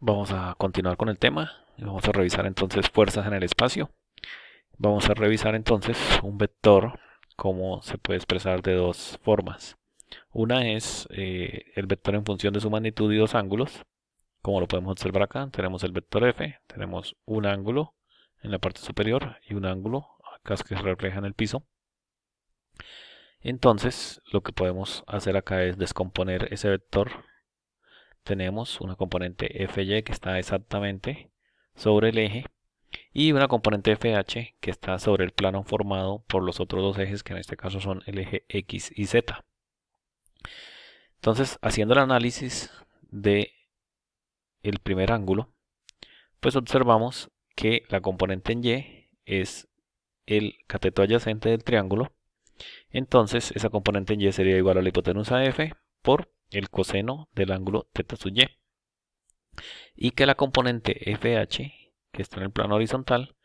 Vamos a continuar con el tema y vamos a revisar entonces fuerzas en el espacio. Vamos a revisar entonces un vector, cómo se puede expresar de dos formas. Una es el vector en función de su magnitud y dos ángulos. Como lo podemos observar acá, tenemos el vector f, tenemos un ángulo en la parte superior y un ángulo acá que se refleja en el piso. Entonces, lo que podemos hacer acá es descomponer ese vector. Tenemos una componente fy que está exactamente sobre el eje y una componente FH que está sobre el plano formado por los otros dos ejes, que en este caso son el eje X y Z. Entonces, haciendo el análisis de el primer ángulo, pues observamos que la componente en Y es el cateto adyacente del triángulo. Entonces, esa componente en Y sería igual a la hipotenusa F por el coseno del ángulo θ sub Y. Y que la componente FH, que está en el plano horizontal,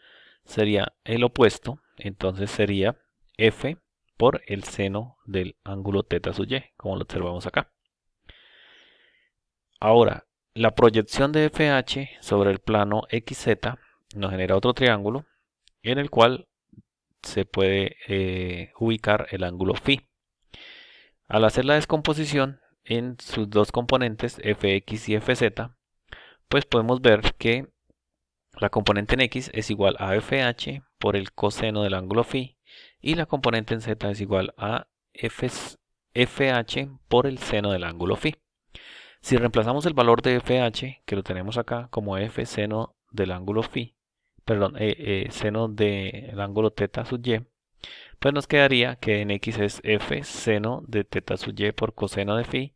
sería el opuesto, entonces sería F por el seno del ángulo θ sub Y, como lo observamos acá. Ahora, la proyección de FH sobre el plano XZ nos genera otro triángulo en el cual se puede ubicar el ángulo φ. Al hacer la descomposición en sus dos componentes, Fx y Fz, pues podemos ver que la componente en X es igual a FH por el coseno del ángulo φ y la componente en Z es igual a FH por el seno del ángulo φ. Si reemplazamos el valor de FH, que lo tenemos acá como F seno del ángulo φ, perdón, seno del ángulo θ sub Y, pues nos quedaría que en X es F seno de θ sub Y por coseno de φ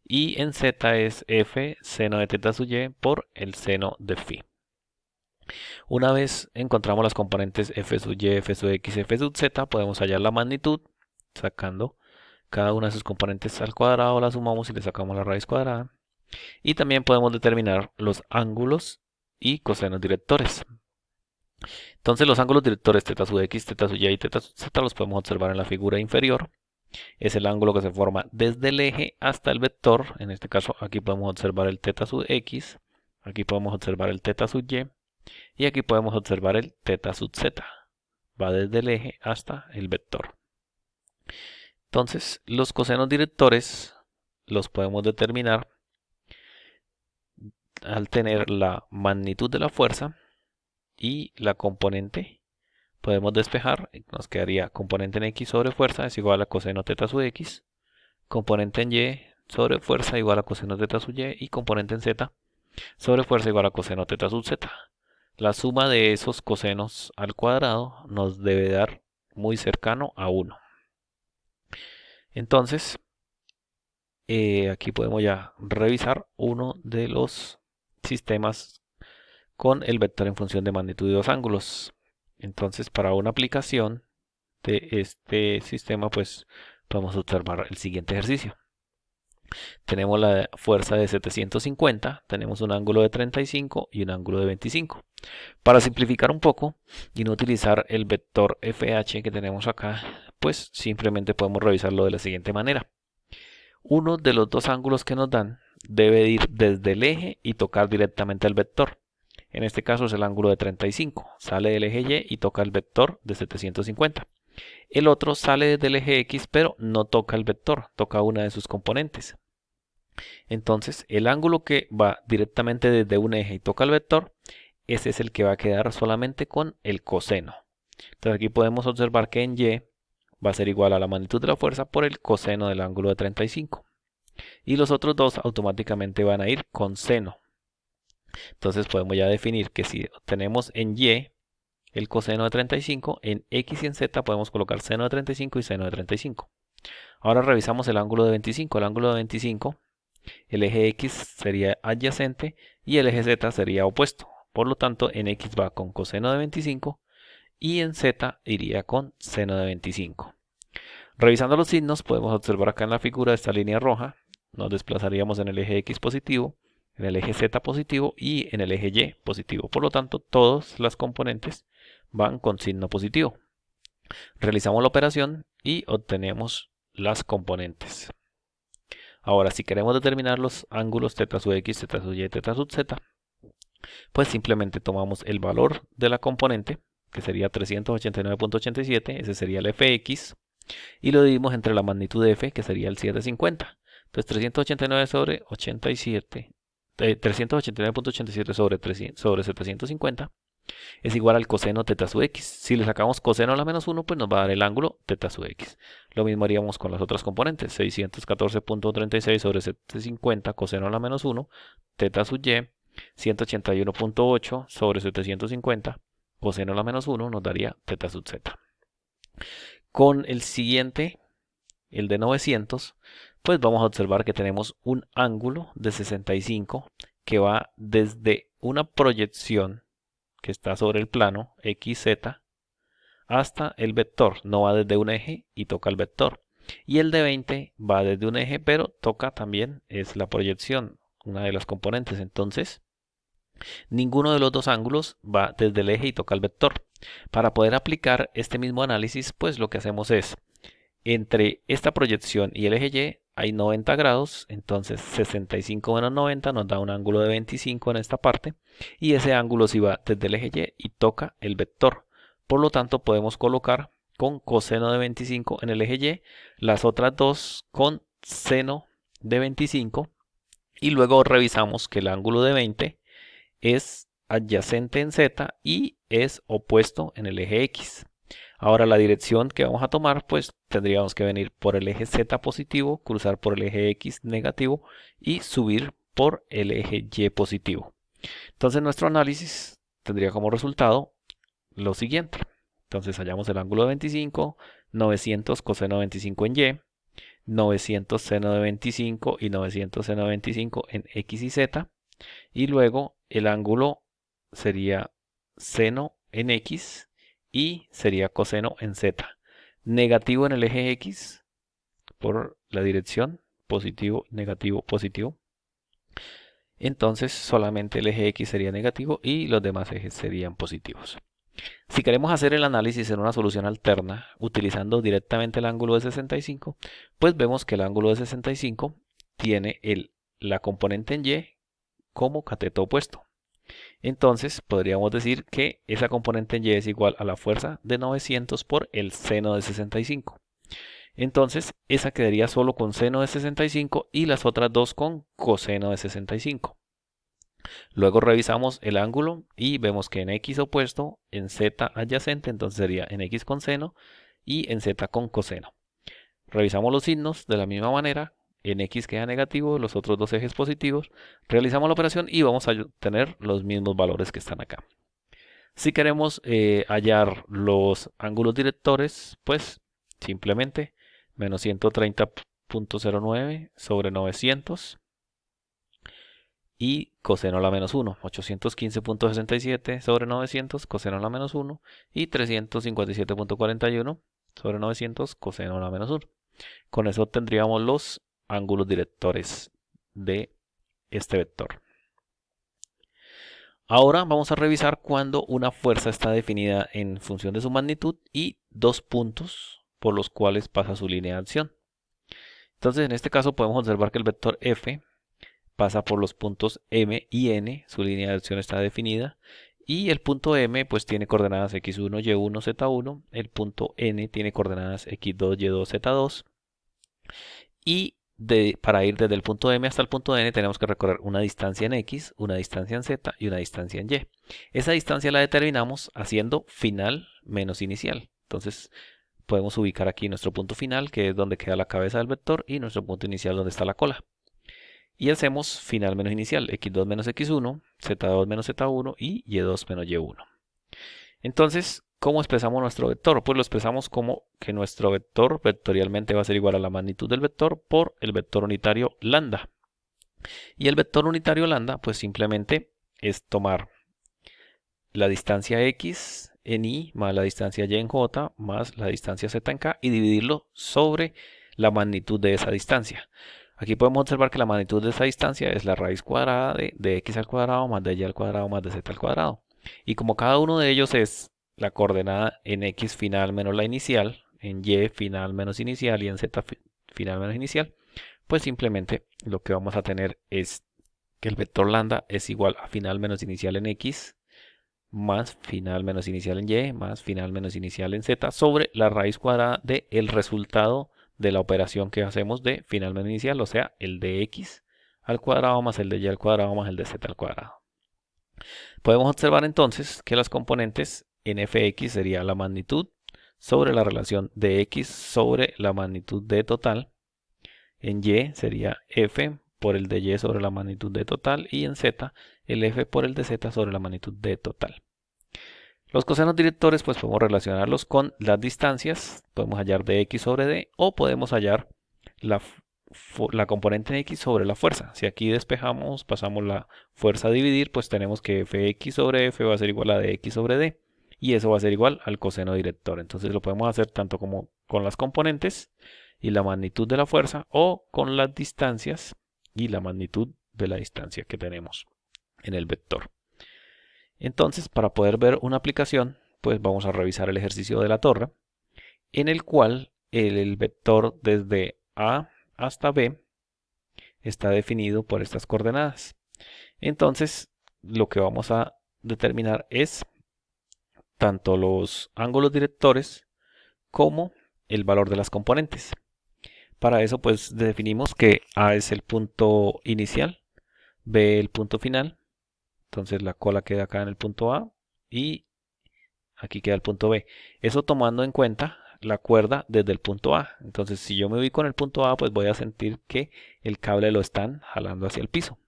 y en Z es F seno de θ sub Y por el seno de φ. Una vez encontramos las componentes f sub y, f sub x, f sub z, podemos hallar la magnitud sacando cada una de sus componentes al cuadrado, la sumamos y le sacamos la raíz cuadrada. Y también podemos determinar los ángulos y cosenos directores. Entonces los ángulos directores θ sub x, θ sub y y θ sub z los podemos observar en la figura inferior. Es el ángulo que se forma desde el eje hasta el vector. En este caso aquí podemos observar el θ sub x, aquí podemos observar el θ sub y. Y aquí podemos observar el θ sub z. Va desde el eje hasta el vector. Entonces, los cosenos directores los podemos determinar al tener la magnitud de la fuerza y la componente. Podemos despejar, nos quedaría componente en x sobre fuerza es igual a coseno θ sub x, componente en y sobre fuerza igual a coseno θ sub y y componente en z sobre fuerza igual a coseno θ sub z. La suma de esos cosenos al cuadrado nos debe dar muy cercano a 1. Entonces, aquí podemos ya revisar uno de los sistemas con el vector en función de magnitud de dos ángulos. Entonces, para una aplicación de este sistema, pues podemos observar el siguiente ejercicio. Tenemos la fuerza de 750, tenemos un ángulo de 35 y un ángulo de 25. Para simplificar un poco y no utilizar el vector FH que tenemos acá, pues simplemente podemos revisarlo de la siguiente manera. Uno de los dos ángulos que nos dan debe ir desde el eje y tocar directamente el vector. En este caso es el ángulo de 35. Sale del eje Y y toca el vector de 750. El otro sale desde el eje X, pero no toca el vector, toca una de sus componentes. Entonces, el ángulo que va directamente desde un eje y toca el vector, ese es el que va a quedar solamente con el coseno. Entonces aquí podemos observar que en Y va a ser igual a la magnitud de la fuerza por el coseno del ángulo de 35. Y los otros dos automáticamente van a ir con seno. Entonces podemos ya definir que si tenemos en Y el coseno de 35, en X y en Z podemos colocar seno de 35 y seno de 35. Ahora revisamos el ángulo de 25. El ángulo de 25, el eje X sería adyacente y el eje Z sería opuesto. Por lo tanto, en X va con coseno de 25 y en Z iría con seno de 25. Revisando los signos, podemos observar acá en la figura esta línea roja. Nos desplazaríamos en el eje X positivo, en el eje Z positivo y en el eje Y positivo. Por lo tanto, todas las componentes van con signo positivo. Realizamos la operación y obtenemos las componentes. Ahora, si queremos determinar los ángulos θ sub x, θ sub y, θ sub z, pues simplemente tomamos el valor de la componente, que sería 389.87, ese sería el fx, y lo dividimos entre la magnitud de f, que sería el 750. Entonces 389 sobre 87, 389.87 sobre 750 es igual al coseno teta sub x. Si le sacamos coseno a la menos 1, pues nos va a dar el ángulo teta sub x. Lo mismo haríamos con las otras componentes. 614.36 sobre 750 coseno a la menos 1, teta sub y. 181.8 sobre 750 coseno a la menos 1 nos daría teta sub z. Con el siguiente, el de 900, pues vamos a observar que tenemos un ángulo de 65 que va desde una proyección que está sobre el plano XZ hasta el vector. No va desde un eje y toca el vector. Y el de 20 va desde un eje, pero toca también es la proyección, una de las componentes. Entonces, ninguno de los dos ángulos va desde el eje y toca el vector. Para poder aplicar este mismo análisis, pues lo que hacemos es, entre esta proyección y el eje Y hay 90 grados, entonces 65 menos 90 nos da un ángulo de 25 en esta parte, y ese ángulo sí va desde el eje Y y toca el vector. Por lo tanto, podemos colocar con coseno de 25 en el eje Y, las otras dos con seno de 25, y luego revisamos que el ángulo de 20 es adyacente en Z y es opuesto en el eje X. Ahora la dirección que vamos a tomar, pues tendríamos que venir por el eje Z positivo, cruzar por el eje X negativo y subir por el eje Y positivo. Entonces nuestro análisis tendría como resultado lo siguiente. Entonces hallamos el ángulo de 25, 900 coseno de 25 en Y, 900 seno de 25 y 900 seno de 25 en X y Z. Y luego el ángulo sería seno en X y sería coseno en Z. Negativo en el eje X por la dirección positivo, negativo, positivo. Entonces solamente el eje X sería negativo y los demás ejes serían positivos. Si queremos hacer el análisis en una solución alterna utilizando directamente el ángulo de 65, pues vemos que el ángulo de 65 tiene la componente en Y como cateto opuesto. Entonces podríamos decir que esa componente en Y es igual a la fuerza de 900 por el seno de 65. Entonces esa quedaría solo con seno de 65 y las otras dos con coseno de 65. Luego revisamos el ángulo y vemos que en X opuesto, en Z adyacente, entonces sería en X con seno y en Z con coseno. Revisamos los signos de la misma manera. En X queda negativo, los otros dos ejes positivos. Realizamos la operación y vamos a tener los mismos valores que están acá. Si queremos hallar los ángulos directores, pues simplemente menos 130.09 sobre 900 y coseno a la menos 1, 815.67 sobre 900, coseno a la menos 1 y 357.41 sobre 900, coseno a la menos 1. Con eso tendríamos los ángulos directores de este vector. Ahora vamos a revisar cuando una fuerza está definida en función de su magnitud y dos puntos por los cuales pasa su línea de acción. Entonces en este caso podemos observar que el vector F pasa por los puntos M y N, su línea de acción está definida, y el punto M pues tiene coordenadas x1, y1, z1, el punto N tiene coordenadas x2, y2, z2, y para ir desde el punto M hasta el punto N tenemos que recorrer una distancia en X, una distancia en Z y una distancia en Y. Esa distancia la determinamos haciendo final menos inicial. Entonces podemos ubicar aquí nuestro punto final, que es donde queda la cabeza del vector, y nuestro punto inicial donde está la cola. Y hacemos final menos inicial, x2 menos x1, z2 menos z1 y y2 menos y1. Entonces, ¿cómo expresamos nuestro vector? Pues lo expresamos como que nuestro vector vectorialmente va a ser igual a la magnitud del vector por el vector unitario lambda. Y el vector unitario lambda, pues simplemente es tomar la distancia x en y más la distancia y en j más la distancia z en k y dividirlo sobre la magnitud de esa distancia. Aquí podemos observar que la magnitud de esa distancia es la raíz cuadrada de x al cuadrado más de y al cuadrado más de z al cuadrado. Y como cada uno de ellos es la coordenada en x final menos la inicial, en y final menos inicial y en z final menos inicial, pues simplemente lo que vamos a tener es que el vector lambda es igual a final menos inicial en x más final menos inicial en y más final menos inicial en z sobre la raíz cuadrada del resultado de la operación que hacemos de final menos inicial, o sea, el de x al cuadrado más el de y al cuadrado más el de z al cuadrado. Podemos observar entonces que las componentes en fx sería la magnitud sobre la relación de x sobre la magnitud de total. En y sería f por el de y sobre la magnitud de total, y en z el f por el de z sobre la magnitud de total. Los cosenos directores pues podemos relacionarlos con las distancias, podemos hallar dx sobre d, o podemos hallar la componente en x sobre la fuerza. Si aquí despejamos, pasamos la fuerza a dividir, pues tenemos que fx sobre f va a ser igual a dx sobre d, y eso va a ser igual al coseno director. Entonces lo podemos hacer tanto como con las componentes y la magnitud de la fuerza, o con las distancias y la magnitud de la distancia que tenemos en el vector. Entonces, para poder ver una aplicación, pues vamos a revisar el ejercicio de la torre, en el cual el vector desde A hasta B está definido por estas coordenadas. Entonces, lo que vamos a determinar es tanto los ángulos directores como el valor de las componentes. Para eso pues definimos que A es el punto inicial, B el punto final, entonces la cola queda acá en el punto A y aquí queda el punto B. Eso tomando en cuenta la cuerda desde el punto A. Entonces si yo me ubico en el punto A, pues voy a sentir que el cable lo están jalando hacia el piso.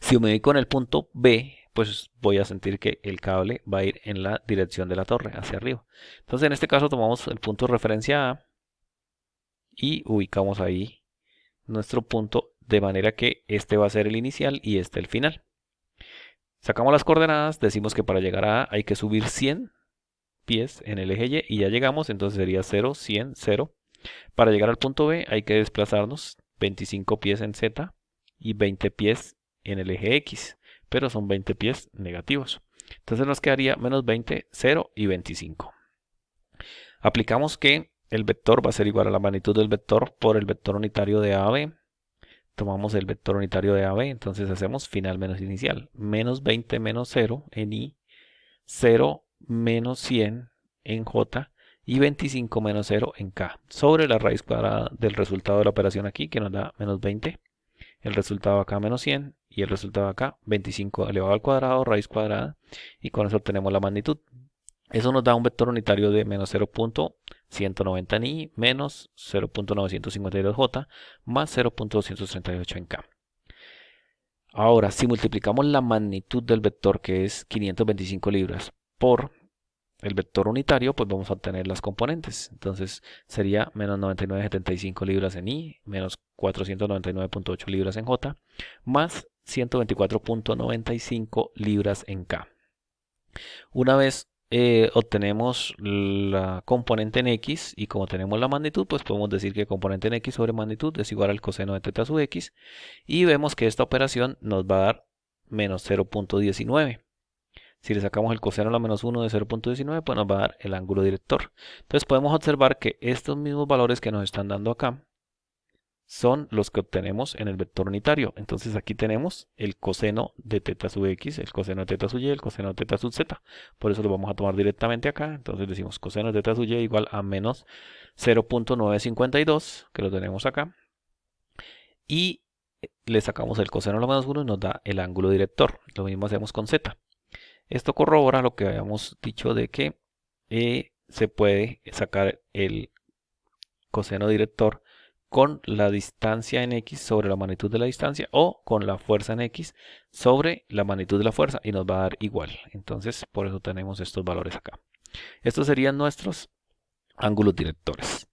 Si me ubico en el punto B, pues voy a sentir que el cable va a ir en la dirección de la torre, hacia arriba. Entonces en este caso tomamos el punto de referencia A y ubicamos ahí nuestro punto, de manera que este va a ser el inicial y este el final. Sacamos las coordenadas, decimos que para llegar a A hay que subir 100 pies en el eje Y ya llegamos, entonces sería 0, 100, 0. Para llegar al punto B hay que desplazarnos 25 pies en Z y 20 pies en el eje X, pero son 20 pies negativos. Entonces nos quedaría menos 20, 0 y 25. Aplicamos que el vector va a ser igual a la magnitud del vector por el vector unitario de AB. Tomamos el vector unitario de AB, entonces hacemos final menos inicial. Menos 20 menos 0 en I, 0 menos 100 en J y 25 menos 0 en K. Sobre la raíz cuadrada del resultado de la operación aquí, que nos da menos 20. El resultado acá menos 100 y el resultado acá 25 elevado al cuadrado, raíz cuadrada. Y con eso obtenemos la magnitud. Eso nos da un vector unitario de menos 0.190 en I menos 0.952J más 0.238 en K. Ahora, si multiplicamos la magnitud del vector, que es 525 libras, por el vector unitario, pues vamos a obtener las componentes. Entonces sería menos 99,75 libras en I, menos 499,8 libras en J, más 124,95 libras en K. Una vez obtenemos la componente en X y como tenemos la magnitud, pues podemos decir que componente en X sobre magnitud es igual al coseno de teta sub X, y vemos que esta operación nos va a dar menos 0.19. Si le sacamos el coseno a la menos 1 de 0.19, pues nos va a dar el ángulo director. Entonces podemos observar que estos mismos valores que nos están dando acá son los que obtenemos en el vector unitario. Entonces aquí tenemos el coseno de teta sub x, el coseno de teta sub y, el coseno de teta sub z. Por eso lo vamos a tomar directamente acá. Entonces decimos coseno de teta sub y igual a menos 0.952, que lo tenemos acá. Y le sacamos el coseno a la menos 1 y nos da el ángulo director. Lo mismo hacemos con z. Esto corrobora lo que habíamos dicho de que se puede sacar el coseno director con la distancia en X sobre la magnitud de la distancia o con la fuerza en X sobre la magnitud de la fuerza y nos va a dar igual. Entonces por eso tenemos estos valores acá. Estos serían nuestros ángulos directores.